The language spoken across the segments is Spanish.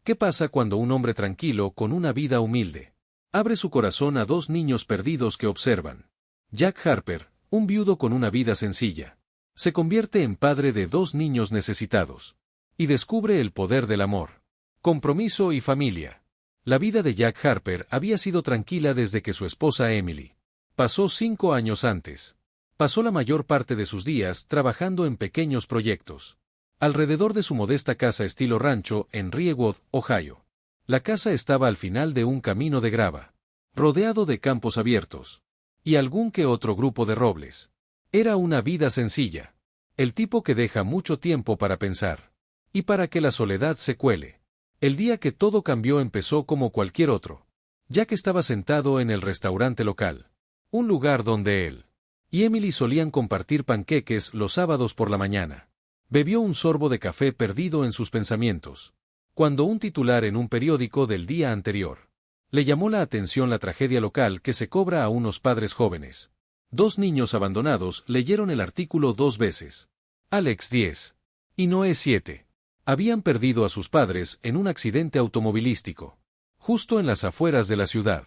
¿Qué pasa cuando un hombre tranquilo, con una vida humilde, abre su corazón a dos niños perdidos que observan? Jack Harper, un viudo con una vida sencilla, se convierte en padre de dos niños necesitados, y descubre el poder del amor, compromiso y familia. La vida de Jack Harper había sido tranquila desde que su esposa Emily pasó 5 años antes. Pasó la mayor parte de sus días trabajando en pequeños proyectos alrededor de su modesta casa estilo rancho en Riewood, Ohio. La casa estaba al final de un camino de grava, rodeado de campos abiertos, y algún que otro grupo de robles. Era una vida sencilla, el tipo que deja mucho tiempo para pensar, y para que la soledad se cuele. El día que todo cambió empezó como cualquier otro. Jack estaba sentado en el restaurante local, un lugar donde él y Emily solían compartir panqueques los sábados por la mañana. Bebió un sorbo de café perdido en sus pensamientos, cuando un titular en un periódico del día anterior le llamó la atención la tragedia local que se cobra a unos padres jóvenes. 2 niños abandonados leyeron el artículo 2 veces. Alex 10 y Noé 7 habían perdido a sus padres en un accidente automovilístico, justo en las afueras de la ciudad.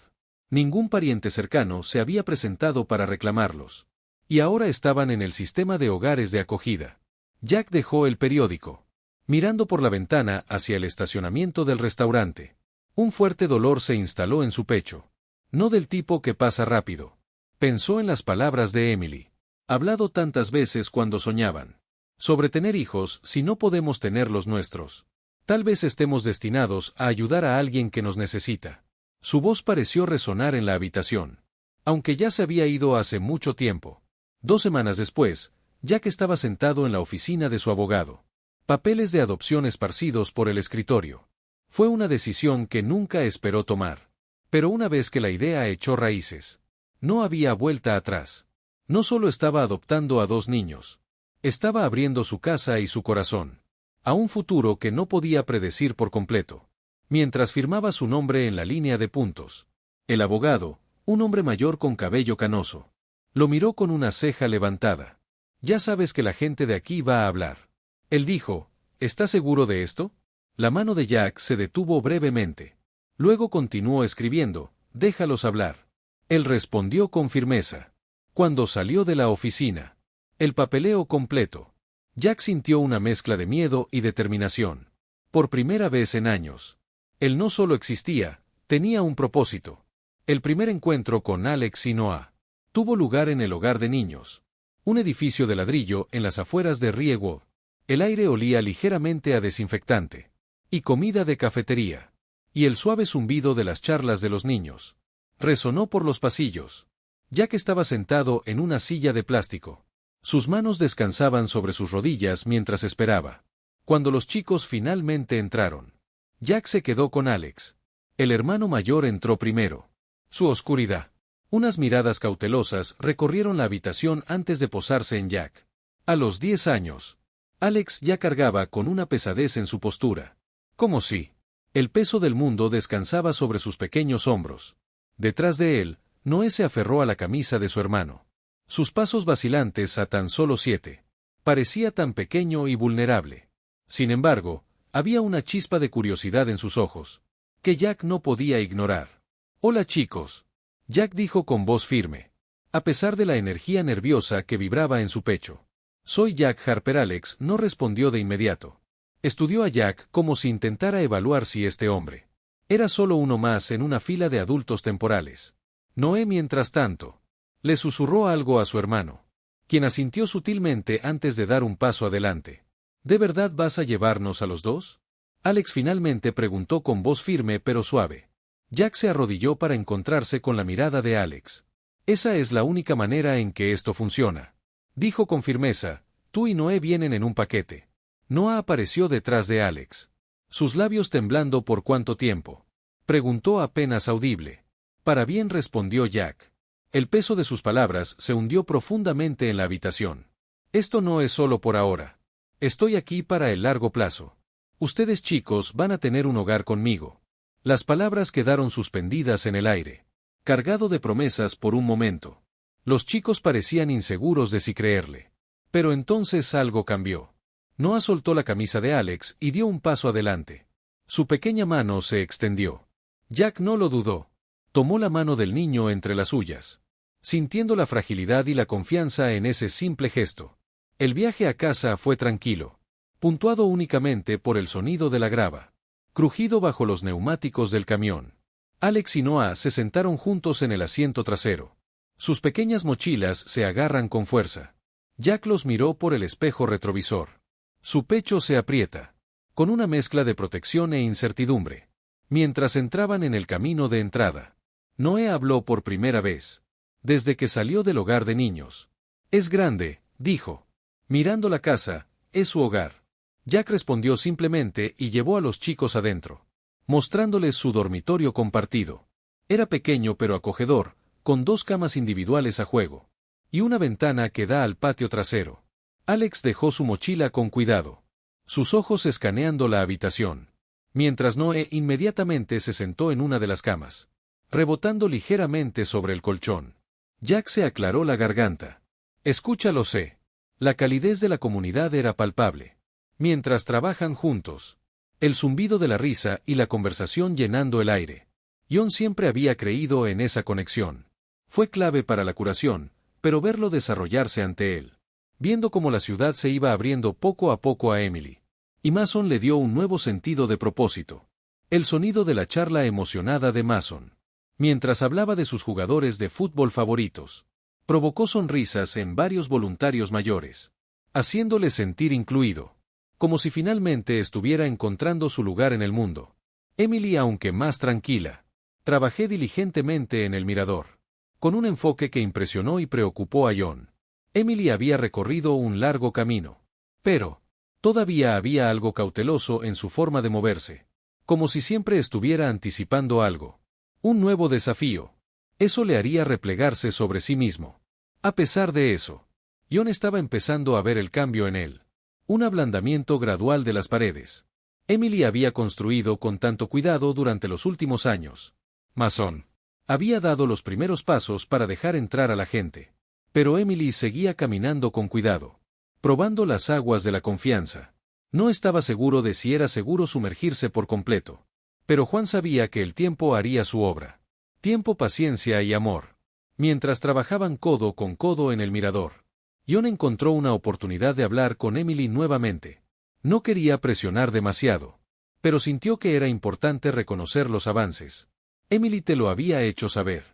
Ningún pariente cercano se había presentado para reclamarlos, y ahora estaban en el sistema de hogares de acogida. Jack dejó el periódico, mirando por la ventana hacia el estacionamiento del restaurante. Un fuerte dolor se instaló en su pecho. No del tipo que pasa rápido. Pensó en las palabras de Emily, hablado tantas veces cuando soñaban sobre tener hijos si no podemos tener los nuestros. Tal vez estemos destinados a ayudar a alguien que nos necesita. Su voz pareció resonar en la habitación, aunque ya se había ido hace mucho tiempo. 2 semanas después, Jack estaba sentado en la oficina de su abogado. Papeles de adopción esparcidos por el escritorio. Fue una decisión que nunca esperó tomar. Pero una vez que la idea echó raíces, no había vuelta atrás. No solo estaba adoptando a 2 niños, estaba abriendo su casa y su corazón a un futuro que no podía predecir por completo. Mientras firmaba su nombre en la línea de puntos, el abogado, un hombre mayor con cabello canoso, lo miró con una ceja levantada. Ya sabes que la gente de aquí va a hablar. Él dijo, ¿estás seguro de esto? La mano de Jack se detuvo brevemente. Luego continuó escribiendo, déjalos hablar. Él respondió con firmeza. Cuando salió de la oficina, el papeleo completo. Jack sintió una mezcla de miedo y determinación. Por primera vez en años. Él no solo existía, tenía un propósito. El primer encuentro con Alex y Noah tuvo lugar en el hogar de niños. Un edificio de ladrillo en las afueras de Riewood. El aire olía ligeramente a desinfectante y comida de cafetería, y el suave zumbido de las charlas de los niños resonó por los pasillos. Jack estaba sentado en una silla de plástico. Sus manos descansaban sobre sus rodillas mientras esperaba. Cuando los chicos finalmente entraron, Jack se quedó con Alex. El hermano mayor entró primero. Su oscuridad. Unas miradas cautelosas recorrieron la habitación antes de posarse en Jack. A los 10 años, Alex ya cargaba con una pesadez en su postura. Como si el peso del mundo descansaba sobre sus pequeños hombros. Detrás de él, Noé se aferró a la camisa de su hermano. Sus pasos vacilantes a tan solo 7. Parecía tan pequeño y vulnerable. Sin embargo, había una chispa de curiosidad en sus ojos, que Jack no podía ignorar. Hola chicos, Jack dijo con voz firme, a pesar de la energía nerviosa que vibraba en su pecho. Soy Jack Harper. Alex no respondió de inmediato. Estudió a Jack como si intentara evaluar si este hombre era solo uno más en una fila de adultos temporales. Noé, mientras tanto, le susurró algo a su hermano, quien asintió sutilmente antes de dar un paso adelante. ¿De verdad vas a llevarnos a los 2? Alex finalmente preguntó con voz firme pero suave. Jack se arrodilló para encontrarse con la mirada de Alex. Esa es la única manera en que esto funciona, dijo con firmeza. Tú y Noé vienen en un paquete. Noah apareció detrás de Alex. Sus labios temblando. ¿Por cuánto tiempo?, preguntó apenas audible. Para bien, respondió Jack. El peso de sus palabras se hundió profundamente en la habitación. Esto no es solo por ahora. Estoy aquí para el largo plazo. Ustedes chicos van a tener un hogar conmigo. Las palabras quedaron suspendidas en el aire, cargado de promesas por un momento. Los chicos parecían inseguros de si creerle. Pero entonces algo cambió. Noah soltó la camisa de Alex y dio un paso adelante. Su pequeña mano se extendió. Jack no lo dudó. Tomó la mano del niño entre las suyas, sintiendo la fragilidad y la confianza en ese simple gesto. El viaje a casa fue tranquilo, puntuado únicamente por el sonido de la grava, crujido bajo los neumáticos del camión. Alex y Noah se sentaron juntos en el asiento trasero. Sus pequeñas mochilas se agarran con fuerza. Jack los miró por el espejo retrovisor. Su pecho se aprieta, con una mezcla de protección e incertidumbre. Mientras entraban en el camino de entrada, Noé habló por primera vez, desde que salió del hogar de niños. Es grande, dijo. Mirando la casa, es su hogar. Jack respondió simplemente y llevó a los chicos adentro, mostrándoles su dormitorio compartido. Era pequeño pero acogedor, con 2 camas individuales a juego, y una ventana que da al patio trasero. Alex dejó su mochila con cuidado, sus ojos escaneando la habitación, mientras Noé inmediatamente se sentó en una de las camas, rebotando ligeramente sobre el colchón. Jack se aclaró la garganta. Escúchalo, sé. La calidez de la comunidad era palpable. Mientras trabajan juntos, el zumbido de la risa y la conversación llenando el aire. John siempre había creído en esa conexión. Fue clave para la curación, pero verlo desarrollarse ante él, viendo cómo la ciudad se iba abriendo poco a poco a Emily, y Mason le dio un nuevo sentido de propósito. El sonido de la charla emocionada de Mason, mientras hablaba de sus jugadores de fútbol favoritos, provocó sonrisas en varios voluntarios mayores, haciéndole sentir incluido, como si finalmente estuviera encontrando su lugar en el mundo. Emily, aunque más tranquila, trabajé diligentemente en el mirador, con un enfoque que impresionó y preocupó a John. Emily había recorrido un largo camino, pero todavía había algo cauteloso en su forma de moverse, como si siempre estuviera anticipando algo. Un nuevo desafío. Eso le haría replegarse sobre sí mismo. A pesar de eso, John estaba empezando a ver el cambio en él. Un ablandamiento gradual de las paredes. Emily había construido con tanto cuidado durante los últimos años. Mason había dado los primeros pasos para dejar entrar a la gente. Pero Emily seguía caminando con cuidado, probando las aguas de la confianza. No estaba seguro de si era seguro sumergirse por completo. Pero Juan sabía que el tiempo haría su obra. Tiempo, paciencia y amor. Mientras trabajaban codo con codo en el mirador, John encontró una oportunidad de hablar con Emily nuevamente. No quería presionar demasiado, pero sintió que era importante reconocer los avances. Emily te lo había hecho saber,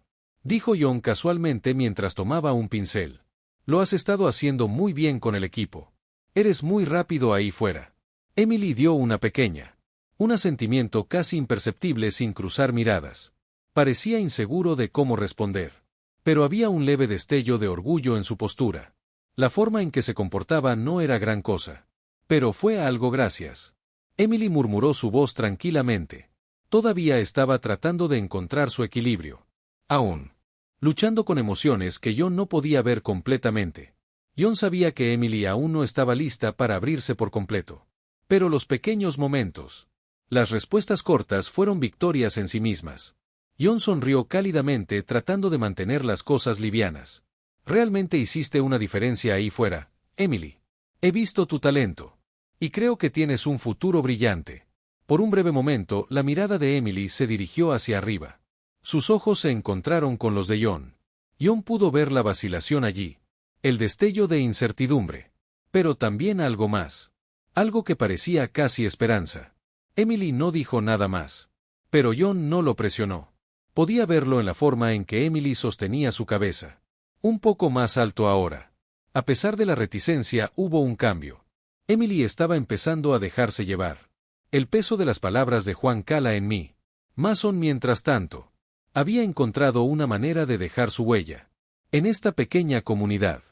dijo John casualmente mientras tomaba un pincel. Lo has estado haciendo muy bien con el equipo. Eres muy rápido ahí fuera. Emily dio una pequeña, un asentimiento casi imperceptible sin cruzar miradas. Parecía inseguro de cómo responder, pero había un leve destello de orgullo en su postura. La forma en que se comportaba no era gran cosa, pero fue algo gracias. Emily murmuró su voz tranquilamente. Todavía estaba tratando de encontrar su equilibrio. Aún luchando con emociones que John no podía ver completamente. John sabía que Emily aún no estaba lista para abrirse por completo. Pero los pequeños momentos, las respuestas cortas fueron victorias en sí mismas. John sonrió cálidamente tratando de mantener las cosas livianas. Realmente hiciste una diferencia ahí fuera, Emily. He visto tu talento. Y creo que tienes un futuro brillante. Por un breve momento, la mirada de Emily se dirigió hacia arriba. Sus ojos se encontraron con los de John. John pudo ver la vacilación allí, el destello de incertidumbre, pero también algo más, algo que parecía casi esperanza. Emily no dijo nada más, pero John no lo presionó. Podía verlo en la forma en que Emily sostenía su cabeza. Un poco más alto ahora. A pesar de la reticencia, hubo un cambio. Emily estaba empezando a dejarse llevar. El peso de las palabras de Juan cala en mí. Mason, mientras tanto, había encontrado una manera de dejar su huella. En esta pequeña comunidad,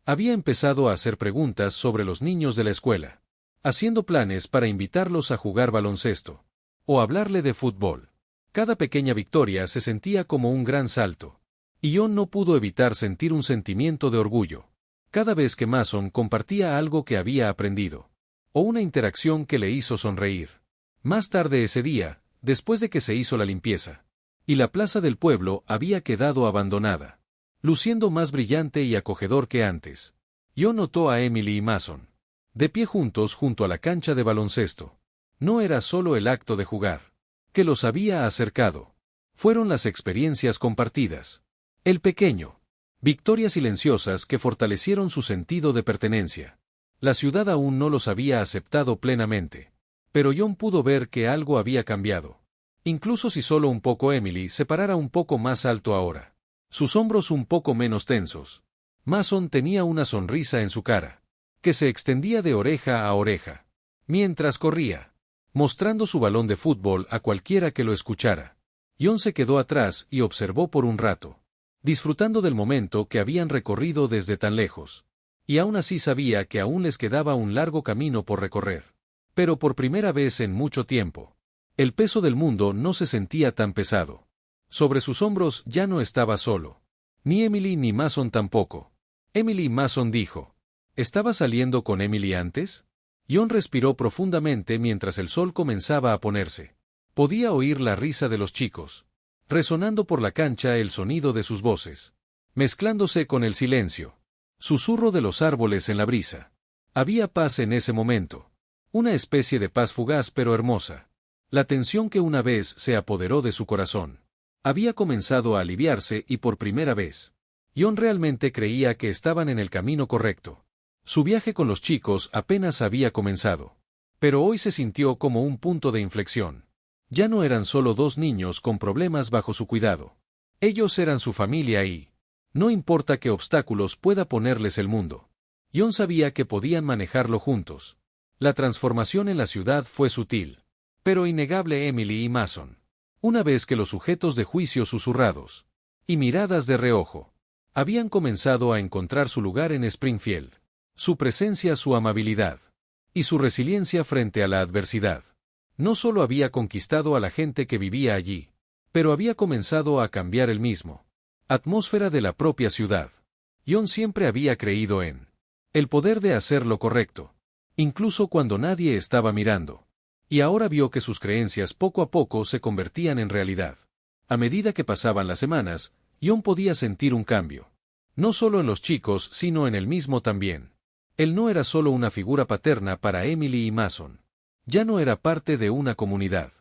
había empezado a hacer preguntas sobre los niños de la escuela, haciendo planes para invitarlos a jugar baloncesto, o hablarle de fútbol. Cada pequeña victoria se sentía como un gran salto, y John no pudo evitar sentir un sentimiento de orgullo. Cada vez que Mason compartía algo que había aprendido, o una interacción que le hizo sonreír. Más tarde ese día, después de que se hizo la limpieza, y la plaza del pueblo había quedado abandonada, luciendo más brillante y acogedor que antes, John notó a Emily y Mason, de pie juntos junto a la cancha de baloncesto. No era solo el acto de jugar, que los había acercado. Fueron las experiencias compartidas. El pequeño. Victorias silenciosas que fortalecieron su sentido de pertenencia. La ciudad aún no los había aceptado plenamente. Pero John pudo ver que algo había cambiado. Incluso si solo un poco Emily se parara un poco más alto ahora. Sus hombros un poco menos tensos. Mason tenía una sonrisa en su cara, que se extendía de oreja a oreja, mientras corría, mostrando su balón de fútbol a cualquiera que lo escuchara. John se quedó atrás y observó por un rato, disfrutando del momento que habían recorrido desde tan lejos. Y aún así sabía que aún les quedaba un largo camino por recorrer. Pero por primera vez en mucho tiempo, el peso del mundo no se sentía tan pesado. Sobre sus hombros ya no estaba solo. Ni Emily ni Mason tampoco. Emily Mason dijo: ¿Estaba saliendo con Emily antes? John respiró profundamente mientras el sol comenzaba a ponerse. Podía oír la risa de los chicos. Resonando por la cancha el sonido de sus voces. Mezclándose con el silencio. Susurro de los árboles en la brisa. Había paz en ese momento. Una especie de paz fugaz pero hermosa. La tensión que una vez se apoderó de su corazón había comenzado a aliviarse y por primera vez, John realmente creía que estaban en el camino correcto. Su viaje con los chicos apenas había comenzado. Pero hoy se sintió como un punto de inflexión. Ya no eran solo dos niños con problemas bajo su cuidado. Ellos eran su familia y, no importa qué obstáculos pueda ponerles el mundo, John sabía que podían manejarlo juntos. La transformación en la ciudad fue sutil, pero innegable. Emily y Mason, una vez que los sujetos de juicio susurrados y miradas de reojo habían comenzado a encontrar su lugar en Springfield, su presencia, su amabilidad y su resiliencia frente a la adversidad, no solo había conquistado a la gente que vivía allí, pero había comenzado a cambiar el mismo atmósfera de la propia ciudad. John siempre había creído en el poder de hacer lo correcto, incluso cuando nadie estaba mirando. Y ahora vio que sus creencias poco a poco se convertían en realidad. A medida que pasaban las semanas, John podía sentir un cambio. No solo en los chicos, sino en él mismo también. Él no era solo una figura paterna para Emily y Mason. Ya no era parte de una comunidad.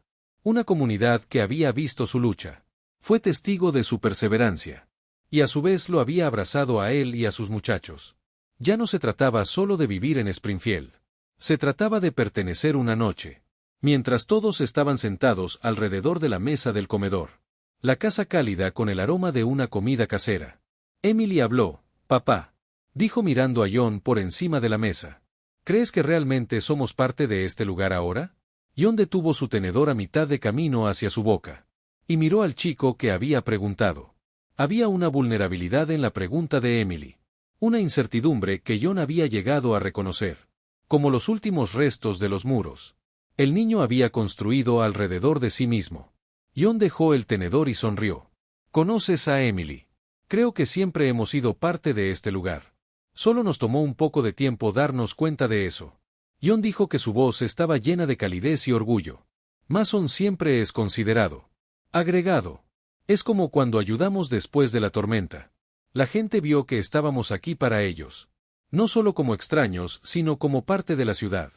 Una comunidad que había visto su lucha. Fue testigo de su perseverancia. Y a su vez lo había abrazado a él y a sus muchachos. Ya no se trataba solo de vivir en Springfield. Se trataba de pertenecer una noche. Mientras todos estaban sentados alrededor de la mesa del comedor. La casa cálida con el aroma de una comida casera. Emily habló: «Papá», dijo mirando a John por encima de la mesa. «¿Crees que realmente somos parte de este lugar ahora?» John detuvo su tenedor a mitad de camino hacia su boca. Y miró al chico que había preguntado. Había una vulnerabilidad en la pregunta de Emily. Una incertidumbre que John había llegado a reconocer. Como los últimos restos de los muros. El niño había construido alrededor de sí mismo. John dejó el tenedor y sonrió. «¿Conoces a Emily? Creo que siempre hemos sido parte de este lugar. Solo nos tomó un poco de tiempo darnos cuenta de eso». John dijo que su voz estaba llena de calidez y orgullo. «Mason siempre es considerado. Agregado. Es como cuando ayudamos después de la tormenta. La gente vio que estábamos aquí para ellos. No solo como extraños, sino como parte de la ciudad».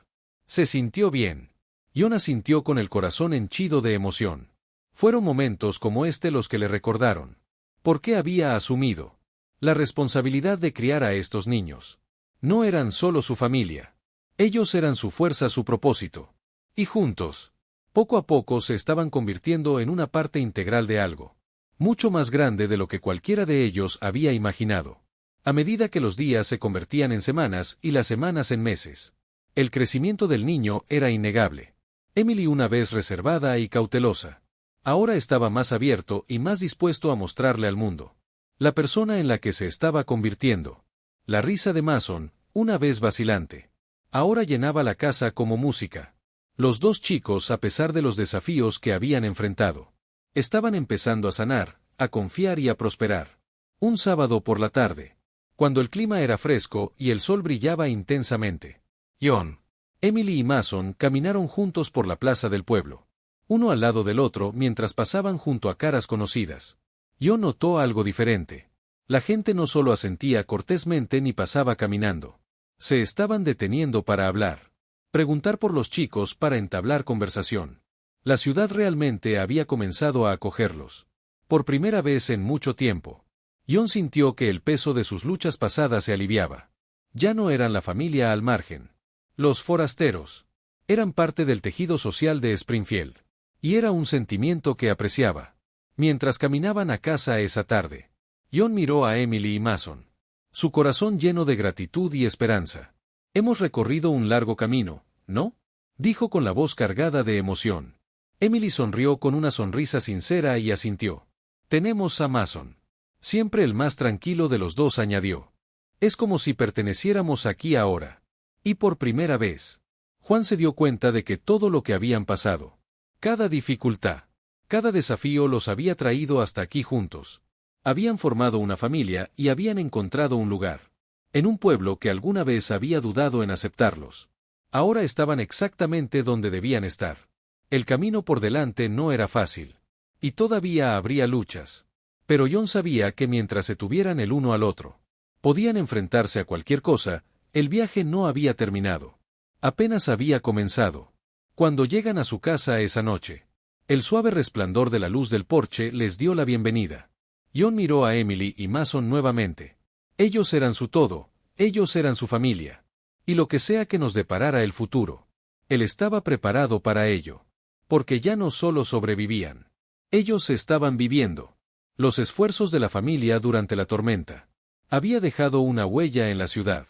Se sintió bien. John asintió con el corazón henchido de emoción. Fueron momentos como este los que le recordaron. ¿Por qué había asumido la responsabilidad de criar a estos niños? No eran solo su familia. Ellos eran su fuerza, su propósito. Y juntos, poco a poco se estaban convirtiendo en una parte integral de algo mucho más grande de lo que cualquiera de ellos había imaginado. A medida que los días se convertían en semanas y las semanas en meses, el crecimiento del niño era innegable. Emily, una vez reservada y cautelosa, ahora estaba más abierto y más dispuesto a mostrarle al mundo la persona en la que se estaba convirtiendo. La risa de Mason, una vez vacilante, ahora llenaba la casa como música. Los dos chicos, a pesar de los desafíos que habían enfrentado, estaban empezando a sanar, a confiar y a prosperar. Un sábado por la tarde, cuando el clima era fresco y el sol brillaba intensamente, John, Emily y Mason caminaron juntos por la plaza del pueblo, uno al lado del otro mientras pasaban junto a caras conocidas. John notó algo diferente. La gente no solo asentía cortésmente ni pasaba caminando. Se estaban deteniendo para hablar. Preguntar por los chicos para entablar conversación. La ciudad realmente había comenzado a acogerlos. Por primera vez en mucho tiempo. John sintió que el peso de sus luchas pasadas se aliviaba. Ya no eran la familia al margen. Los forasteros. Eran parte del tejido social de Springfield. Y era un sentimiento que apreciaba. Mientras caminaban a casa esa tarde, John miró a Emily y Mason. Su corazón lleno de gratitud y esperanza. Hemos recorrido un largo camino, ¿no? Dijo con la voz cargada de emoción. Emily sonrió con una sonrisa sincera y asintió. Tenemos a Mason. Siempre el más tranquilo de los dos, añadió. Es como si perteneciéramos aquí ahora. Y por primera vez, Juan se dio cuenta de que todo lo que habían pasado, cada dificultad, cada desafío los había traído hasta aquí juntos. Habían formado una familia y habían encontrado un lugar. En un pueblo que alguna vez había dudado en aceptarlos. Ahora estaban exactamente donde debían estar. El camino por delante no era fácil. Y todavía habría luchas. Pero John sabía que mientras se tuvieran el uno al otro, podían enfrentarse a cualquier cosa. El viaje no había terminado. Apenas había comenzado. Cuando llegan a su casa esa noche, el suave resplandor de la luz del porche les dio la bienvenida. John miró a Emily y Mason nuevamente. Ellos eran su todo, ellos eran su familia. Y lo que sea que nos deparara el futuro, él estaba preparado para ello. Porque ya no solo sobrevivían. Ellos estaban viviendo. Los esfuerzos de la familia durante la tormenta. Había dejado una huella en la ciudad.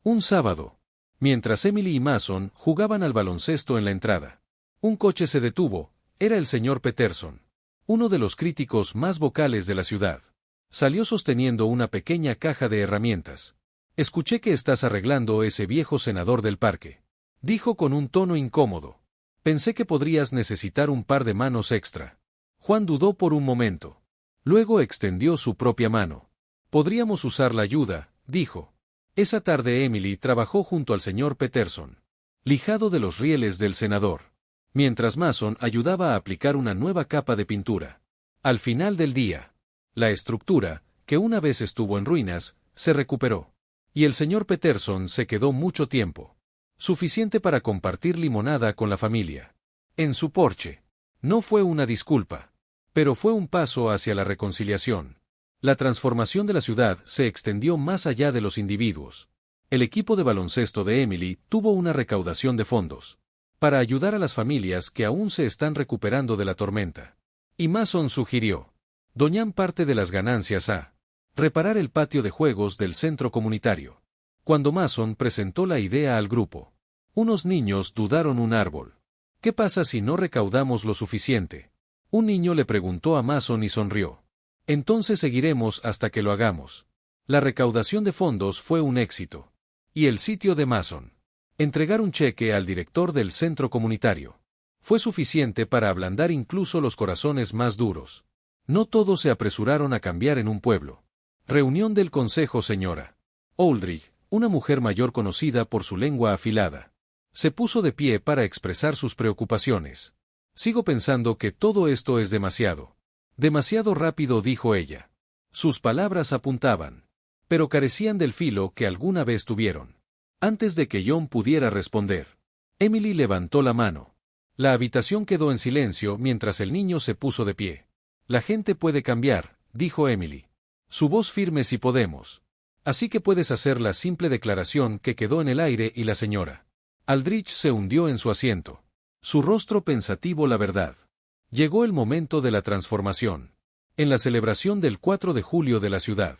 Un sábado, mientras Emily y Mason jugaban al baloncesto en la entrada, un coche se detuvo. Era el señor Peterson, uno de los críticos más vocales de la ciudad. Salió sosteniendo una pequeña caja de herramientas. Escuché que estás arreglando ese viejo senador del parque. Dijo con un tono incómodo. Pensé que podrías necesitar un par de manos extra. Juan dudó por un momento. Luego extendió su propia mano. Podríamos usar la ayuda, dijo. Esa tarde Emily trabajó junto al señor Peterson, lijado de los rieles del senador, mientras Mason ayudaba a aplicar una nueva capa de pintura. Al final del día, la estructura, que una vez estuvo en ruinas, se recuperó. Y el señor Peterson se quedó mucho tiempo. Suficiente para compartir limonada con la familia. En su porche. No fue una disculpa. Pero fue un paso hacia la reconciliación. La transformación de la ciudad se extendió más allá de los individuos. El equipo de baloncesto de Emily tuvo una recaudación de fondos para ayudar a las familias que aún se están recuperando de la tormenta. Y Mason sugirió, doñan parte de las ganancias a reparar el patio de juegos del centro comunitario. Cuando Mason presentó la idea al grupo, unos niños dudaron un árbol. ¿Qué pasa si no recaudamos lo suficiente? Un niño le preguntó a Mason y sonrió. Entonces seguiremos hasta que lo hagamos. La recaudación de fondos fue un éxito. Y el sitio de Mason. Entregar un cheque al director del centro comunitario. Fue suficiente para ablandar incluso los corazones más duros. No todos se apresuraron a cambiar en un pueblo. Reunión del consejo, señora Oldridge, una mujer mayor conocida por su lengua afilada. Se puso de pie para expresar sus preocupaciones. Sigo pensando que todo esto es demasiado. Demasiado rápido, dijo ella. Sus palabras apuntaban, pero carecían del filo que alguna vez tuvieron. Antes de que John pudiera responder, Emily levantó la mano. La habitación quedó en silencio mientras el niño se puso de pie. La gente puede cambiar, dijo Emily. Su voz firme si podemos. Así que puedes hacer la simple declaración que quedó en el aire y la señora Aldrich se hundió en su asiento. Su rostro pensativo. La verdad. Llegó el momento de la transformación. En la celebración del 4 de julio de la ciudad.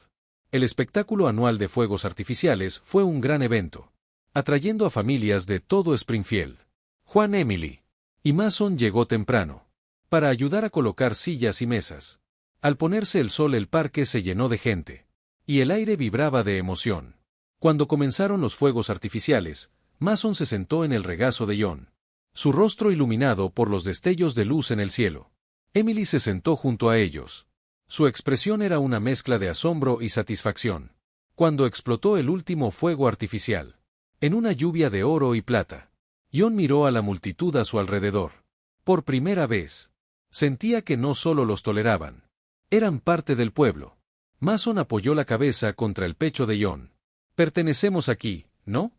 El espectáculo anual de fuegos artificiales fue un gran evento, atrayendo a familias de todo Springfield. Juan, Emily y Mason llegó temprano para ayudar a colocar sillas y mesas. Al ponerse el sol el parque se llenó de gente, y el aire vibraba de emoción. Cuando comenzaron los fuegos artificiales, Mason se sentó en el regazo de John, su rostro iluminado por los destellos de luz en el cielo. Emily se sentó junto a ellos. Su expresión era una mezcla de asombro y satisfacción. Cuando explotó el último fuego artificial, en una lluvia de oro y plata, John miró a la multitud a su alrededor. Por primera vez, sentía que no solo los toleraban, eran parte del pueblo. Mason apoyó la cabeza contra el pecho de John. Pertenecemos aquí, ¿no?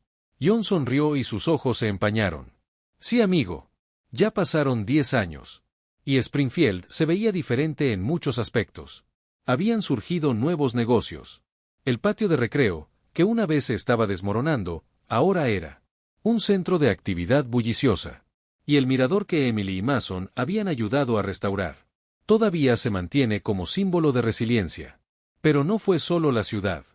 John sonrió y sus ojos se empañaron. Sí, amigo. Ya pasaron 10 años. Y Springfield se veía diferente en muchos aspectos. Habían surgido nuevos negocios. El patio de recreo, que una vez se estaba desmoronando, ahora era un centro de actividad bulliciosa. Y el mirador que Emily y Mason habían ayudado a restaurar todavía se mantiene como símbolo de resiliencia. Pero no fue solo la ciudad.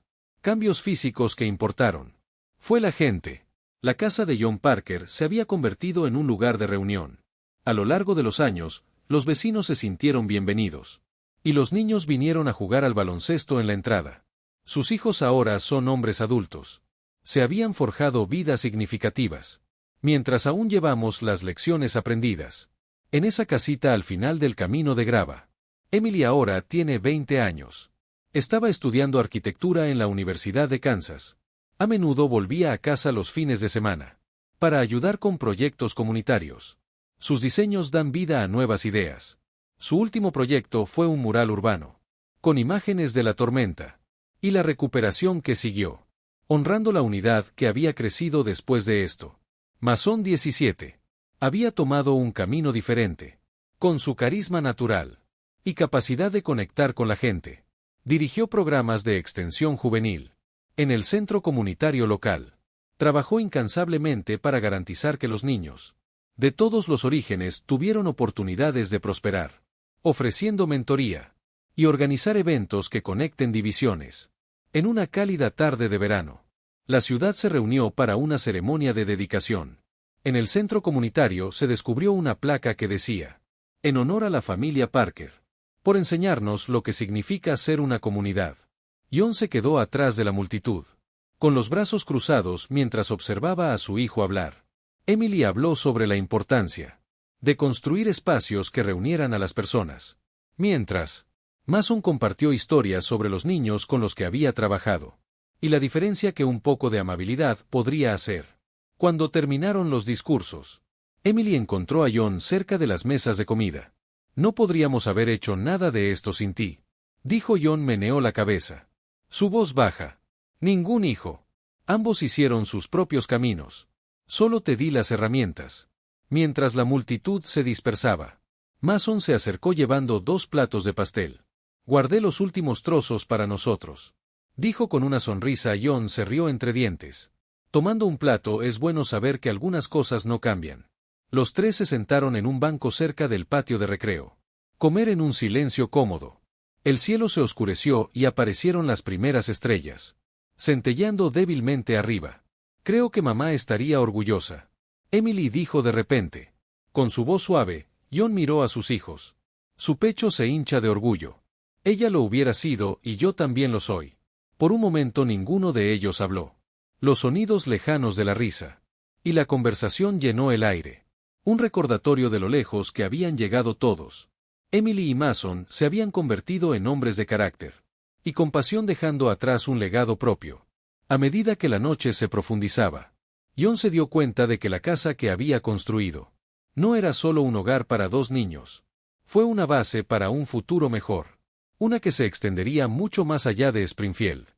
Cambios físicos que importaron. Fue la gente. La casa de John Parker se había convertido en un lugar de reunión. A lo largo de los años, los vecinos se sintieron bienvenidos. Y los niños vinieron a jugar al baloncesto en la entrada. Sus hijos ahora son hombres adultos. Se habían forjado vidas significativas. Mientras aún llevamos las lecciones aprendidas. En esa casita al final del camino de grava. Emily ahora tiene 20 años. Estaba estudiando arquitectura en la Universidad de Kansas. A menudo volvía a casa los fines de semana. Para ayudar con proyectos comunitarios. Sus diseños dan vida a nuevas ideas. Su último proyecto fue un mural urbano. Con imágenes de la tormenta. Y la recuperación que siguió. Honrando la unidad que había crecido después de esto. Mason 17. Había tomado un camino diferente. Con su carisma natural. Y capacidad de conectar con la gente. Dirigió programas de extensión juvenil. En el centro comunitario local. Trabajó incansablemente para garantizar que los niños, de todos los orígenes, tuvieron oportunidades de prosperar. Ofreciendo mentoría. Y organizar eventos que conecten divisiones. En una cálida tarde de verano. La ciudad se reunió para una ceremonia de dedicación. En el centro comunitario se descubrió una placa que decía: en honor a la familia Parker. Por enseñarnos lo que significa ser una comunidad. John se quedó atrás de la multitud. Con los brazos cruzados mientras observaba a su hijo hablar. Emily habló sobre la importancia de construir espacios que reunieran a las personas. Mientras, Mason compartió historias sobre los niños con los que había trabajado. Y la diferencia que un poco de amabilidad podría hacer. Cuando terminaron los discursos, Emily encontró a John cerca de las mesas de comida. No podríamos haber hecho nada de esto sin ti. Dijo John. Meneó la cabeza. Su voz baja. Ningún hijo. Ambos hicieron sus propios caminos. Solo te di las herramientas. Mientras la multitud se dispersaba, Mason se acercó llevando 2 platos de pastel. Guardé los últimos trozos para nosotros. Dijo con una sonrisa. John se rió entre dientes. Tomando un plato es bueno saber que algunas cosas no cambian. Los 3 se sentaron en un banco cerca del patio de recreo. Comer en un silencio cómodo. El cielo se oscureció y aparecieron las primeras estrellas. Centelleando débilmente arriba. Creo que mamá estaría orgullosa. Emily dijo de repente. Con su voz suave, John miró a sus hijos. Su pecho se hincha de orgullo. Ella lo hubiera sido y yo también lo soy. Por un momento ninguno de ellos habló. Los sonidos lejanos de la risa. Y la conversación llenó el aire. Un recordatorio de lo lejos que habían llegado todos. Emily y Mason se habían convertido en hombres de carácter. Y compasión, dejando atrás un legado propio. A medida que la noche se profundizaba, John se dio cuenta de que la casa que había construido no era solo un hogar para 2 niños. Fue una base para un futuro mejor. Una que se extendería mucho más allá de Springfield.